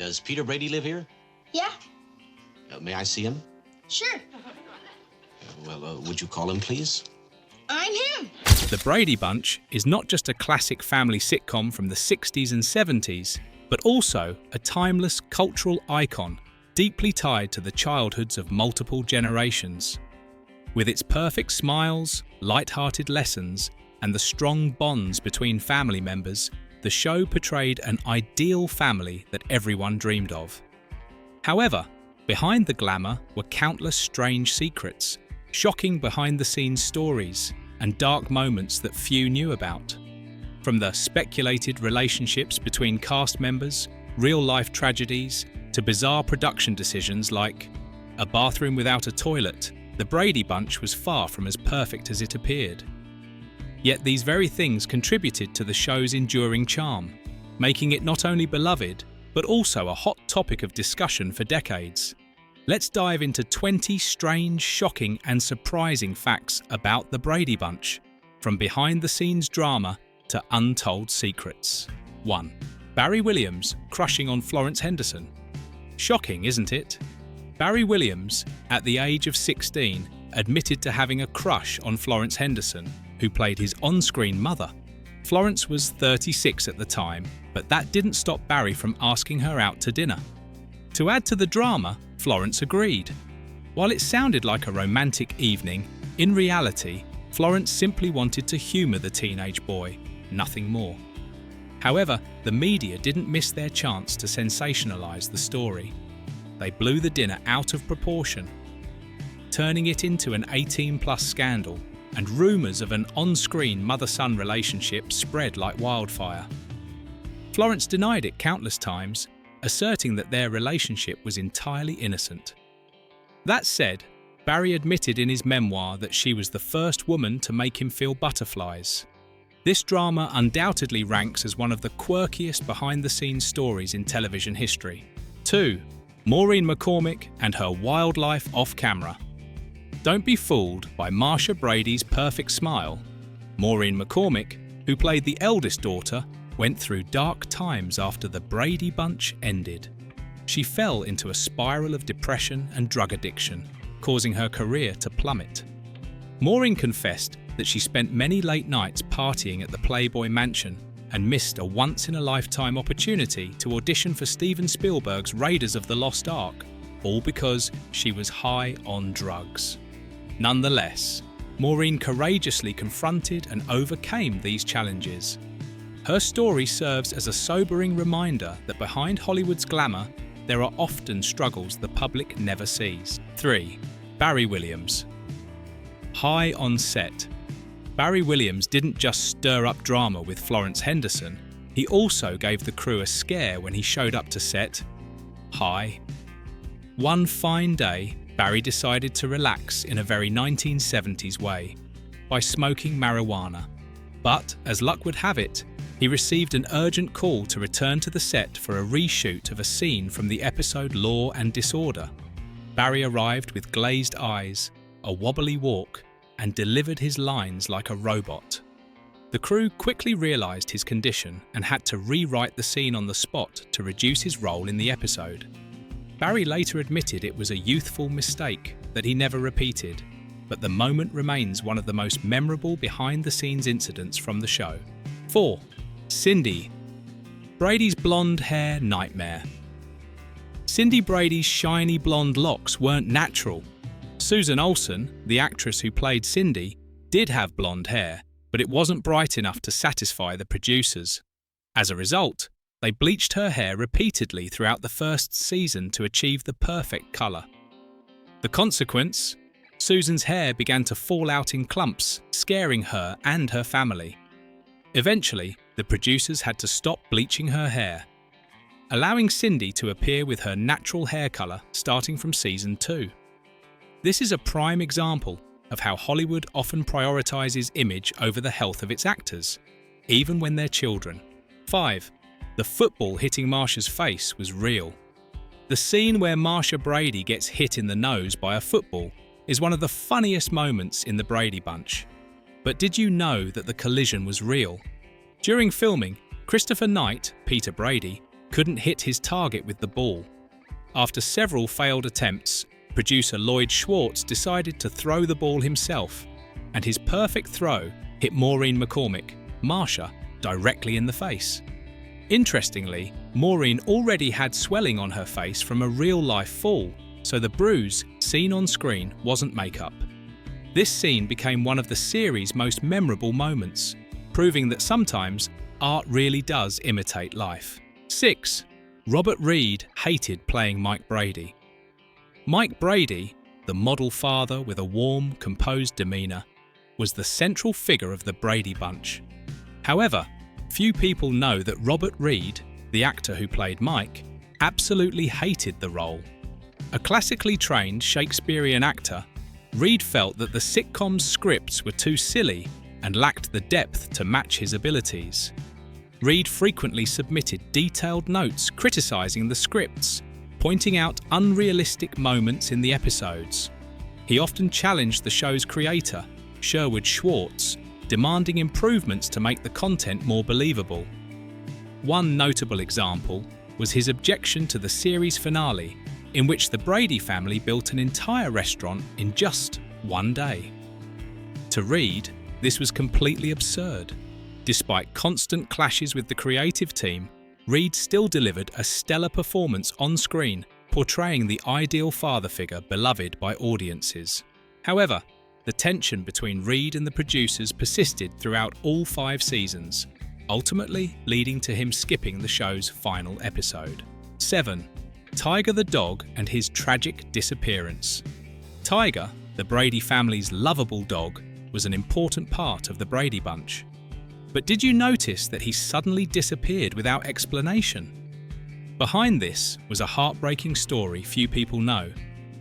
Does Peter Brady live here? Yeah, May I see him? sure. Would you call him, please? I'm him. The Brady Bunch is not just a classic family sitcom from the 60s and 70s, but also a timeless cultural icon deeply tied to the childhoods of multiple generations. With its perfect smiles, light-hearted lessons, and the strong bonds between family members, the show portrayed an ideal family that everyone dreamed of. However, behind the glamour were countless strange secrets, shocking behind-the-scenes stories, and dark moments that few knew about. From the speculated relationships between cast members, real-life tragedies, to bizarre production decisions like a bathroom without a toilet, the Brady Bunch was far from as perfect as it appeared. Yet these very things contributed to the show's enduring charm, making it not only beloved, but also a hot topic of discussion for decades. Let's dive into 20 strange, shocking, and surprising facts about the Brady Bunch, from behind-the-scenes drama to untold secrets. 1. Barry Williams crushing on Florence Henderson. Shocking, isn't it? Barry Williams, at the age of 16, admitted to having a crush on Florence Henderson, who played his on-screen mother. Florence was 36 at the time, but that didn't stop Barry from asking her out to dinner. To add to the drama, Florence agreed. While it sounded like a romantic evening, in reality, Florence simply wanted to humour the teenage boy, nothing more. However, the media didn't miss their chance to sensationalise the story. They blew the dinner out of proportion, turning it into an 18+ scandal, and rumours of an on-screen mother-son relationship spread like wildfire. Florence denied it countless times, asserting that their relationship was entirely innocent. That said, Barry admitted in his memoir that she was the first woman to make him feel butterflies. This drama undoubtedly ranks as one of the quirkiest behind-the-scenes stories in television history. 2. Maureen McCormick and her wildlife off-camera. Don't be fooled by Marcia Brady's perfect smile. Maureen McCormick, who played the eldest daughter, went through dark times after the Brady Bunch ended. She fell into a spiral of depression and drug addiction, causing her career to plummet. Maureen confessed that she spent many late nights partying at the Playboy Mansion and missed a once-in-a-lifetime opportunity to audition for Steven Spielberg's Raiders of the Lost Ark, all because she was high on drugs. Nonetheless, Maureen courageously confronted and overcame these challenges. Her story serves as a sobering reminder that behind Hollywood's glamour, there are often struggles the public never sees. 3. Barry Williams. High on set. Barry Williams didn't just stir up drama with Florence Henderson, he also gave the crew a scare when he showed up to set high. One fine day, Barry decided to relax in a very 1970s way, by smoking marijuana. But, as luck would have it, he received an urgent call to return to the set for a reshoot of a scene from the episode Law and Disorder. Barry arrived with glazed eyes, a wobbly walk, and delivered his lines like a robot. The crew quickly realised his condition and had to rewrite the scene on the spot to reduce his role in the episode. Barry later admitted it was a youthful mistake that he never repeated, but the moment remains one of the most memorable behind-the-scenes incidents from the show. 4. Cindy. Brady's blonde hair nightmare. Cindy Brady's shiny blonde locks weren't natural. Susan Olsen, the actress who played Cindy, did have blonde hair, but it wasn't bright enough to satisfy the producers. As a result, they bleached her hair repeatedly throughout the first season to achieve the perfect colour. The consequence? Susan's hair began to fall out in clumps, scaring her and her family. Eventually, the producers had to stop bleaching her hair, allowing Cindy to appear with her natural hair colour starting from season 2. This is a prime example of how Hollywood often prioritises image over the health of its actors, even when they're children. 5. The football hitting Marcia's face was real. The scene where Marcia Brady gets hit in the nose by a football is one of the funniest moments in the Brady Bunch. But did you know that the collision was real? During filming, Christopher Knight, Peter Brady, couldn't hit his target with the ball. After several failed attempts, producer Lloyd Schwartz decided to throw the ball himself, and his perfect throw hit Maureen McCormick, Marsha, directly in the face. Interestingly, Maureen already had swelling on her face from a real-life fall, so the bruise seen on screen wasn't makeup. This scene became one of the series' most memorable moments, proving that sometimes art really does imitate life. 6. Robert Reed hated playing Mike Brady. Mike Brady, the model father with a warm, composed demeanour, was the central figure of the Brady Bunch. However, few people know that Robert Reed, the actor who played Mike, absolutely hated the role. A classically trained Shakespearean actor, Reed felt that the sitcom's scripts were too silly and lacked the depth to match his abilities. Reed frequently submitted detailed notes criticising the scripts, pointing out unrealistic moments in the episodes. He often challenged the show's creator, Sherwood Schwartz, demanding improvements to make the content more believable. One notable example was his objection to the series finale, in which the Brady family built an entire restaurant in just one day. To Reed, this was completely absurd. Despite constant clashes with the creative team, Reed still delivered a stellar performance on screen, portraying the ideal father figure beloved by audiences. However, the tension between Reed and the producers persisted throughout all 5 seasons, ultimately leading to him skipping the show's final episode. 7. Tiger the dog and his tragic disappearance. Tiger, the Brady family's lovable dog, was an important part of the Brady Bunch. But did you notice that he suddenly disappeared without explanation? Behind this was a heartbreaking story few people know.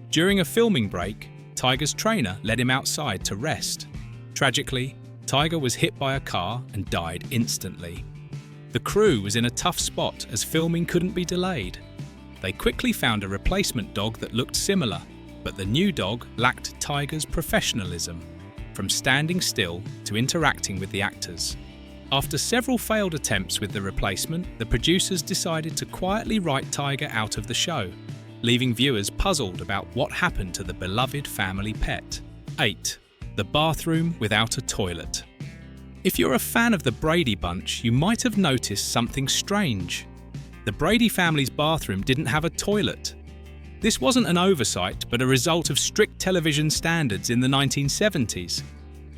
During a filming break, Tiger's trainer led him outside to rest. Tragically, Tiger was hit by a car and died instantly. The crew was in a tough spot as filming couldn't be delayed. They quickly found a replacement dog that looked similar, but the new dog lacked Tiger's professionalism, from standing still to interacting with the actors. After several failed attempts with the replacement, the producers decided to quietly write Tiger out of the show, leaving viewers puzzled about what happened to the beloved family pet. 8. The bathroom without a toilet. If you're a fan of the Brady Bunch, you might have noticed something strange. The Brady family's bathroom didn't have a toilet. This wasn't an oversight, but a result of strict television standards in the 1970s.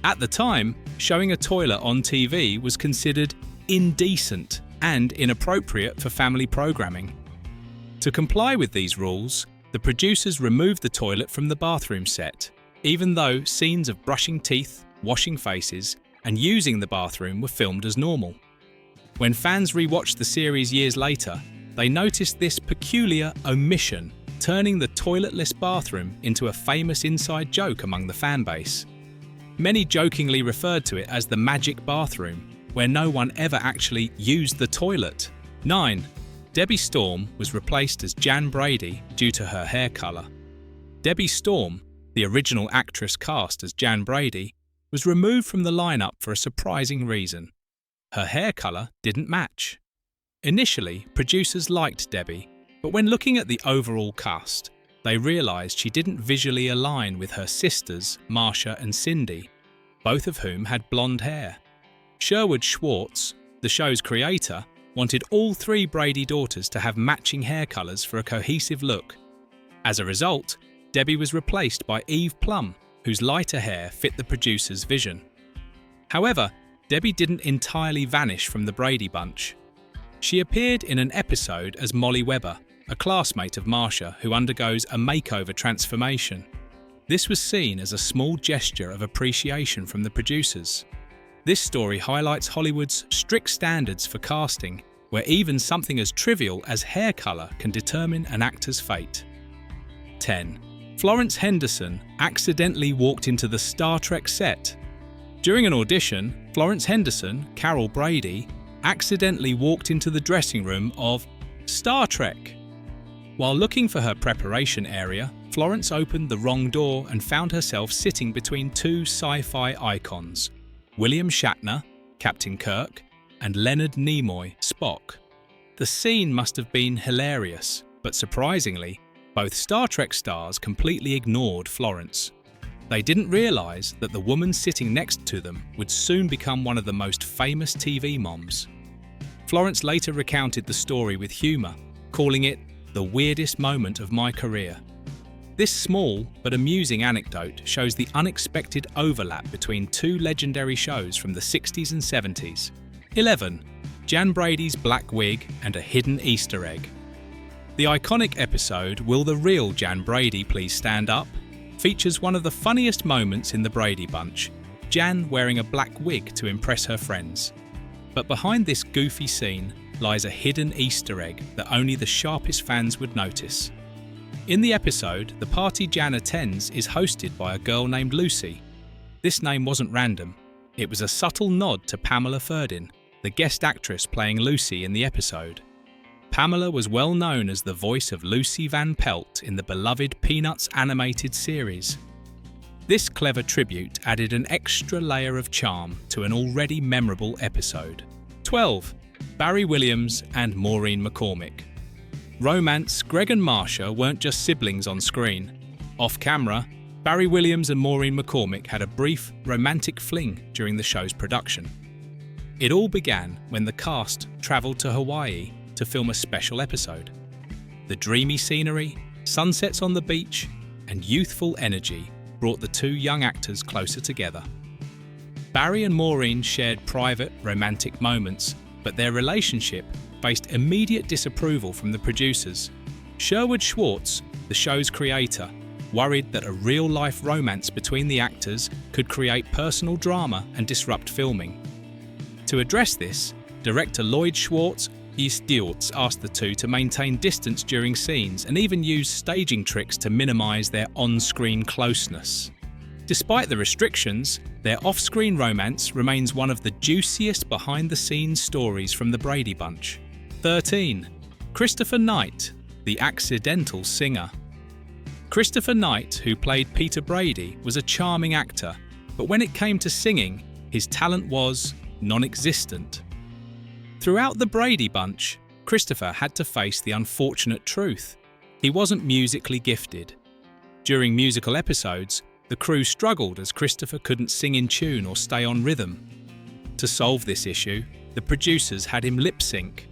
At the time, showing a toilet on TV was considered indecent and inappropriate for family programming. To comply with these rules, the producers removed the toilet from the bathroom set, even though scenes of brushing teeth, washing faces, and using the bathroom were filmed as normal. When fans rewatched the series years later, they noticed this peculiar omission, turning the toiletless bathroom into a famous inside joke among the fan base. Many jokingly referred to it as the magic bathroom, where no one ever actually used the toilet. 9. Debbie Storm was replaced as Jan Brady due to her hair colour. Debbie Storm, the original actress cast as Jan Brady, was removed from the lineup for a surprising reason. Her hair colour didn't match. Initially, producers liked Debbie, but when looking at the overall cast, they realised she didn't visually align with her sisters, Marsha and Cindy, both of whom had blonde hair. Sherwood Schwartz, the show's creator, wanted all 3 Brady daughters to have matching hair colours for a cohesive look. As a result, Debbie was replaced by Eve Plum, whose lighter hair fit the producer's vision. However, Debbie didn't entirely vanish from the Brady Bunch. She appeared in an episode as Molly Webber, a classmate of Marsha who undergoes a makeover transformation. This was seen as a small gesture of appreciation from the producers. This story highlights Hollywood's strict standards for casting, where even something as trivial as hair colour can determine an actor's fate. 10. Florence Henderson accidentally walked into the Star Trek set. During an audition, Florence Henderson, Carol Brady, accidentally walked into the dressing room of Star Trek. While looking for her preparation area, Florence opened the wrong door and found herself sitting between 2 sci-fi icons, William Shatner, Captain Kirk, and Leonard Nimoy, Spock. The scene must have been hilarious, but surprisingly, both Star Trek stars completely ignored Florence. They didn't realise that the woman sitting next to them would soon become one of the most famous TV moms. Florence later recounted the story with humour, calling it the weirdest moment of my career. This small but amusing anecdote shows the unexpected overlap between two legendary shows from the 60s and 70s. 11. Jan Brady's black wig and a hidden Easter egg. The iconic episode Will the Real Jan Brady Please Stand Up? Features one of the funniest moments in the Brady Bunch, Jan wearing a black wig to impress her friends. But behind this goofy scene lies a hidden Easter egg that only the sharpest fans would notice. In the episode, the party Jan attends is hosted by a girl named Lucy. This name wasn't random. It was a subtle nod to Pamela Ferdin, the guest actress playing Lucy in the episode. Pamela was well known as the voice of Lucy Van Pelt in the beloved Peanuts animated series. This clever tribute added an extra layer of charm to an already memorable episode. 12. Barry Williams and Maureen McCormick. Romance, Greg and Marsha weren't just siblings on screen. Off camera, Barry Williams and Maureen McCormick had a brief, romantic fling during the show's production. It all began when the cast travelled to Hawaii to film a special episode. The dreamy scenery, sunsets on the beach, and youthful energy brought the two young actors closer together. Barry and Maureen shared private, romantic moments, but their relationship faced immediate disapproval from the producers. Sherwood Schwartz, the show's creator, worried that a real-life romance between the actors could create personal drama and disrupt filming. To address this, director Lloyd Schwartz asked the two to maintain distance during scenes and even use staging tricks to minimise their on-screen closeness. Despite the restrictions, their off-screen romance remains one of the juiciest behind-the-scenes stories from the Brady Bunch. 13. Christopher Knight, the accidental singer. Christopher Knight, who played Peter Brady, was a charming actor, but when it came to singing, his talent was non-existent. Throughout the Brady Bunch, Christopher had to face the unfortunate truth. He wasn't musically gifted. During musical episodes, the crew struggled as Christopher couldn't sing in tune or stay on rhythm. To solve this issue, the producers had him lip-sync.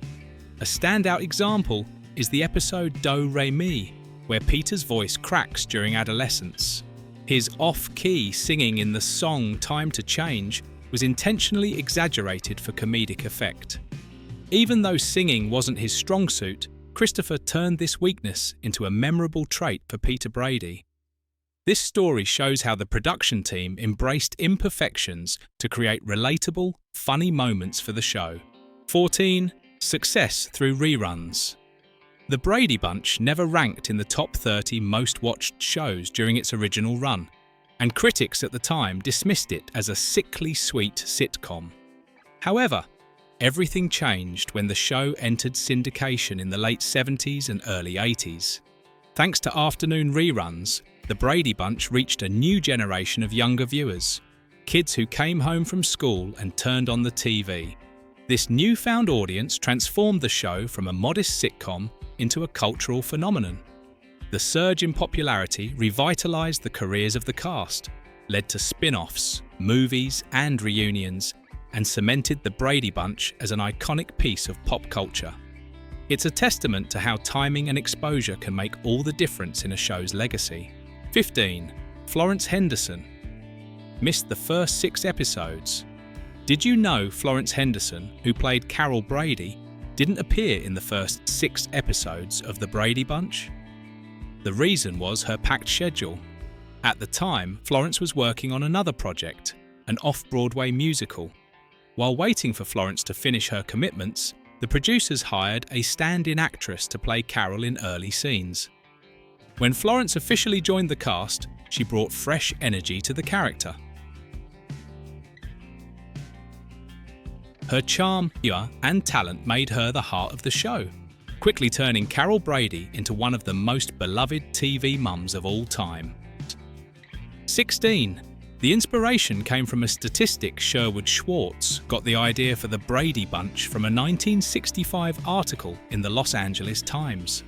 A standout example is the episode Do Re Mi, where Peter's voice cracks during adolescence. His off-key singing in the song Time to Change was intentionally exaggerated for comedic effect. Even though singing wasn't his strong suit, Christopher turned this weakness into a memorable trait for Peter Brady. This story shows how the production team embraced imperfections to create relatable, funny moments for the show. 14. Success through reruns. The Brady Bunch never ranked in the top 30 most watched shows during its original run, and critics at the time dismissed it as a sickly sweet sitcom. However, everything changed when the show entered syndication in the late 70s and early 80s. Thanks to afternoon reruns, the Brady Bunch reached a new generation of younger viewers, kids who came home from school and turned on the TV. This newfound audience transformed the show from a modest sitcom into a cultural phenomenon. The surge in popularity revitalized the careers of the cast, led to spin-offs, movies, and reunions, and cemented the Brady Bunch as an iconic piece of pop culture. It's a testament to how timing and exposure can make all the difference in a show's legacy. 15. Florence Henderson. Missed the first 6 episodes. Did you know Florence Henderson, who played Carol Brady, didn't appear in the first 6 episodes of the Brady Bunch? The reason was her packed schedule. At the time, Florence was working on another project, an off-Broadway musical. While waiting for Florence to finish her commitments, the producers hired a stand-in actress to play Carol in early scenes. When Florence officially joined the cast, she brought fresh energy to the character. Her charm, humor, and talent made her the heart of the show, quickly turning Carol Brady into one of the most beloved TV mums of all time. 16. The inspiration came from a statistic Sherwood Schwartz got the idea for the Brady Bunch from a 1965 article in the Los Angeles Times.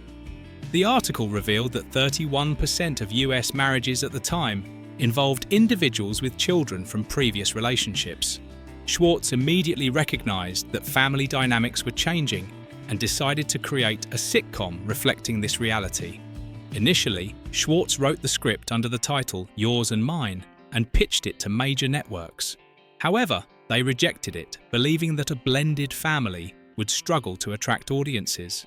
The article revealed that 31% of US marriages at the time involved individuals with children from previous relationships. Schwartz immediately recognized that family dynamics were changing and decided to create a sitcom reflecting this reality. Initially, Schwartz wrote the script under the title Yours and Mine and pitched it to major networks. However, they rejected it, believing that a blended family would struggle to attract audiences.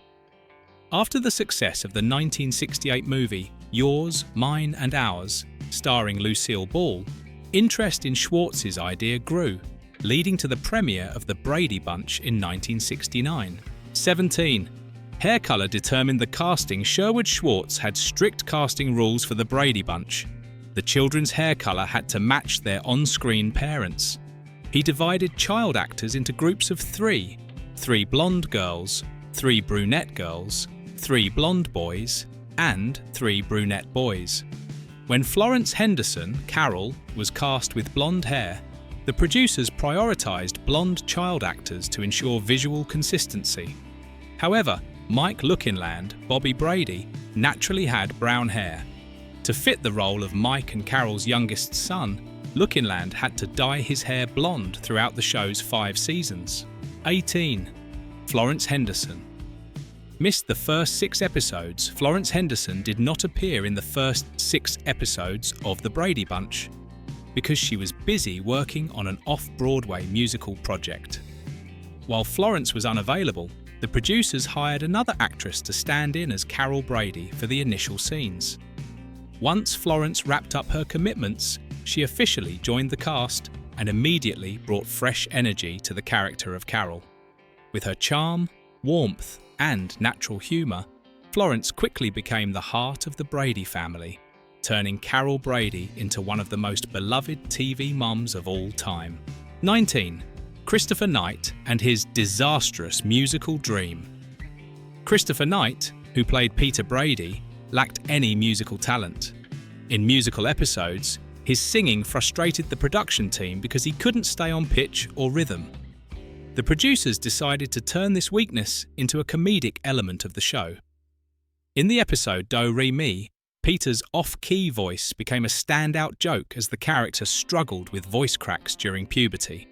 After the success of the 1968 movie Yours, Mine and Ours, starring Lucille Ball, interest in Schwartz's idea grew, leading to the premiere of the Brady Bunch in 1969. 17. Hair color determined the casting. Sherwood Schwartz had strict casting rules for the Brady Bunch. The children's hair color had to match their on-screen parents. He divided child actors into groups of 3 blonde girls, 3 brunette girls, 3 blonde boys, and 3 brunette boys. When Florence Henderson, Carol, was cast with blonde hair, the producers prioritized blonde child actors to ensure visual consistency. However, Mike Lookinland, Bobby Brady, naturally had brown hair. To fit the role of Mike and Carol's youngest son, Lookinland had to dye his hair blonde throughout the show's 5 seasons. 18. Florence Henderson. Missed the first 6 episodes, Florence Henderson did not appear in the first 6 episodes of The Brady Bunch because she was busy working on an off-Broadway musical project. While Florence was unavailable, the producers hired another actress to stand in as Carol Brady for the initial scenes. Once Florence wrapped up her commitments, she officially joined the cast and immediately brought fresh energy to the character of Carol. With her charm, warmth, and natural humour, Florence quickly became the heart of the Brady family, turning Carol Brady into one of the most beloved TV moms of all time. 19. Christopher Knight and his disastrous musical dream. Christopher Knight, who played Peter Brady, lacked any musical talent. In musical episodes, his singing frustrated the production team because he couldn't stay on pitch or rhythm. The producers decided to turn this weakness into a comedic element of the show. In the episode Do Re Mi, Peter's off-key voice became a standout joke as the character struggled with voice cracks during puberty.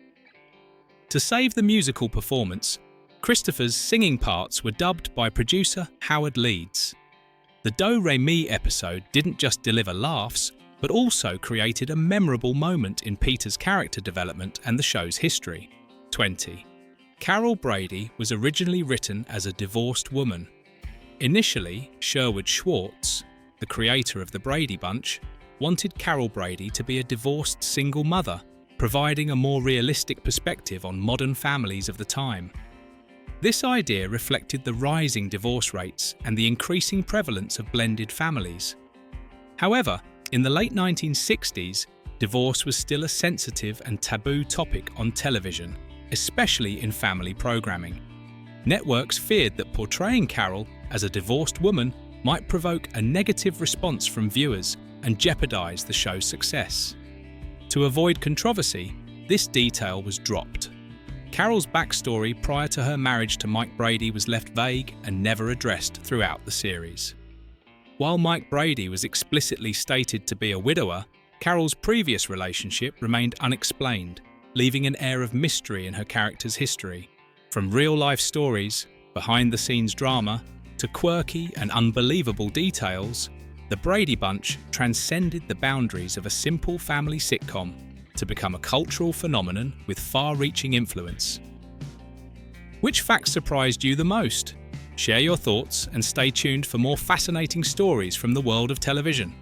To save the musical performance, Christopher's singing parts were dubbed by producer Howard Leeds. The Do Re Mi episode didn't just deliver laughs, but also created a memorable moment in Peter's character development and the show's history. 20. Carol Brady was originally written as a divorced woman. Initially, Sherwood Schwartz, the creator of the Brady Bunch, wanted Carol Brady to be a divorced single mother, providing a more realistic perspective on modern families of the time. This idea reflected the rising divorce rates and the increasing prevalence of blended families. However, in the late 1960s, divorce was still a sensitive and taboo topic on television, especially in family programming. Networks feared that portraying Carol as a divorced woman might provoke a negative response from viewers and jeopardize the show's success. To avoid controversy, this detail was dropped. Carol's backstory prior to her marriage to Mike Brady was left vague and never addressed throughout the series. While Mike Brady was explicitly stated to be a widower, Carol's previous relationship remained unexplained, leaving an air of mystery in her character's history. From real-life stories, behind-the-scenes drama, to quirky and unbelievable details, The Brady Bunch transcended the boundaries of a simple family sitcom to become a cultural phenomenon with far-reaching influence. Which fact surprised you the most? Share your thoughts and stay tuned for more fascinating stories from the world of television.